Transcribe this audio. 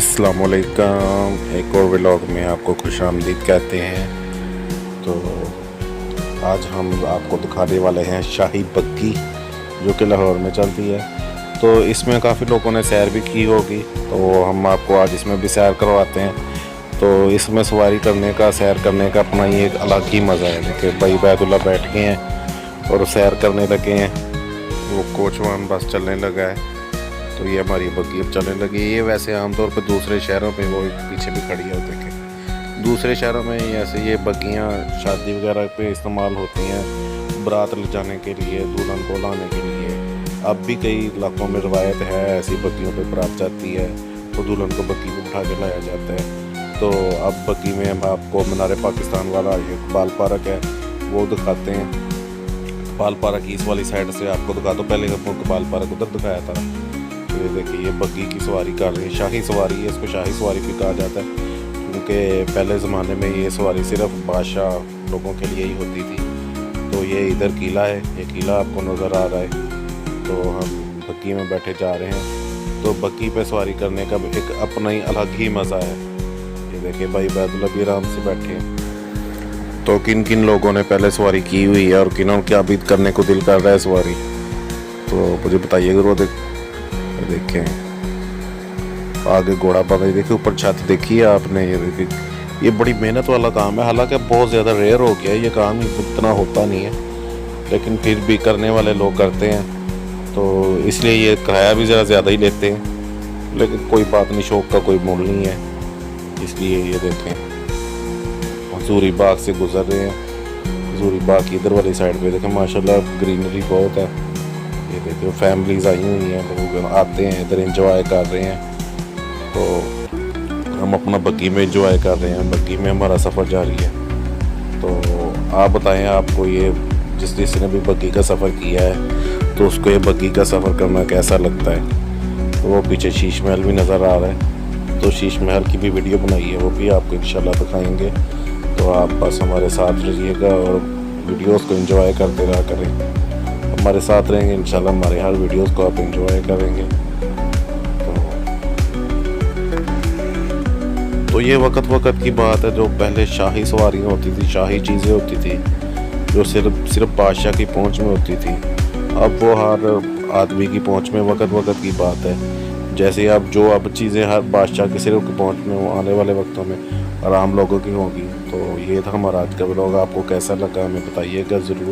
अस्सलामुअलैकुम। एक और व्लॉग में आपको खुशामदीद कहते हैं। तो आज हम आपको दिखाने वाले हैं शाही बग्गी, जो कि लाहौर में चलती है। तो इसमें काफ़ी लोगों ने सैर भी की होगी, तो हम आपको आज इसमें भी सैर करवाते हैं। तो इसमें सवारी करने का, सैर करने का अपना ही एक अलग ही मज़ा है। देखिए भाई बैतुल्ला बैठ गए हैं और सैर करने लगे हैं। वो कोचवान बस चलने लगा है, तो ये हमारी बग्गी अब चलने लगी। ये वैसे आमतौर पर दूसरे शहरों पे, वो पीछे भी खड़ी है देखें, दूसरे शहरों में ऐसे ये बग्गियाँ शादी वगैरह पे इस्तेमाल होती हैं, बारात ले जाने के लिए, दुल्हन को लाने के लिए। अब भी कई इलाकों में रवायत है, ऐसी बग्गियों पे बारात जाती है तो दुल्हन को बग्गी में उठा के लाया जाता है। तो अब बग्गी में हम आपको मीनार पाकिस्तान वाला ये इकबाल पार्क है वो दिखाते हैं। इकबाल पार्क इस वाली साइड से आपको दिखा दो, पहले आपको इकबाल पार्क उधर दिखाया था। ये देखिए ये बग्गी की सवारी कर रही है, शाही सवारी है, इसको शाही सवारी भी कहा जाता है, क्योंकि पहले ज़माने में ये सवारी सिर्फ बादशाह लोगों के लिए ही होती थी। तो ये इधर किला है, ये किला आपको नज़र आ रहा है। तो हम बग्गी में बैठे जा रहे हैं। तो बग्गी पे सवारी करने का एक अपना ही अलग ही मज़ा है। ये देखिए भाई बैतुल्ला भी आराम से बैठे हैं। तो किन किन लोगों ने पहले सवारी की हुई है और किन्होंने क्या भी करने को दिल कर रहा है सवारी, तो मुझे बताइएगा। वो देखें आगे घोड़ा बांधा, देखिए ऊपर छत देखिए आपने। ये देखिए ये बड़ी मेहनत वाला काम है, हालांकि बहुत ज़्यादा रेयर हो गया है ये काम, इतना होता नहीं है, लेकिन फिर भी करने वाले लोग करते हैं। तो इसलिए ये किराया भी ज़रा ज़्यादा ही लेते हैं, लेकिन कोई बात नहीं, शौक का कोई मोल नहीं है। इसलिए ये देखें हजूरी बाग से गुजर रहे हैं। हजूरी बाग की इधर वाली साइड पे देखें माशाल्लाह ग्रीनरी बहुत है। ये देखिए फैमिलीज आई हुई हैं, लोग आते हैं इधर एंजॉय कर रहे हैं। तो हम अपना बग्गी में एंजॉय कर रहे हैं, बग्गी में हमारा सफ़र जारी है। तो आप बताएं, आपको ये जिसने भी बग्गी का सफ़र किया है तो उसको ये बग्गी का सफ़र करना कैसा लगता है। तो वो पीछे शीश महल भी नज़र आ रहा है, तो शीश महल की भी वीडियो बनाई है, वो भी आपको इंशाल्लाह दिखाएंगे। तो आप बस हमारे साथ रहिएगा और वीडियोस को एंजॉय करते रहा करें। हमारे साथ रहेंगे इंशाल्लाह, हमारे हर वीडियोस को आप एंजॉय करेंगे। तो ये वक्त की बात है, जो पहले शाही सवारियाँ होती थी, शाही चीज़ें होती थी, जो सिर्फ बादशाह की पहुंच में होती थी। अब वो हर आदमी की पहुंच में वक्त की बात है। जैसे अब चीज़ें हर बादशाह के सिर्फ की पहुंच में आने वाले वक्तों में आराम लोगों की होगी। तो ये था हमारा आज का व्लॉग, आपको कैसा लगा हमें बताइएगा ज़रूर।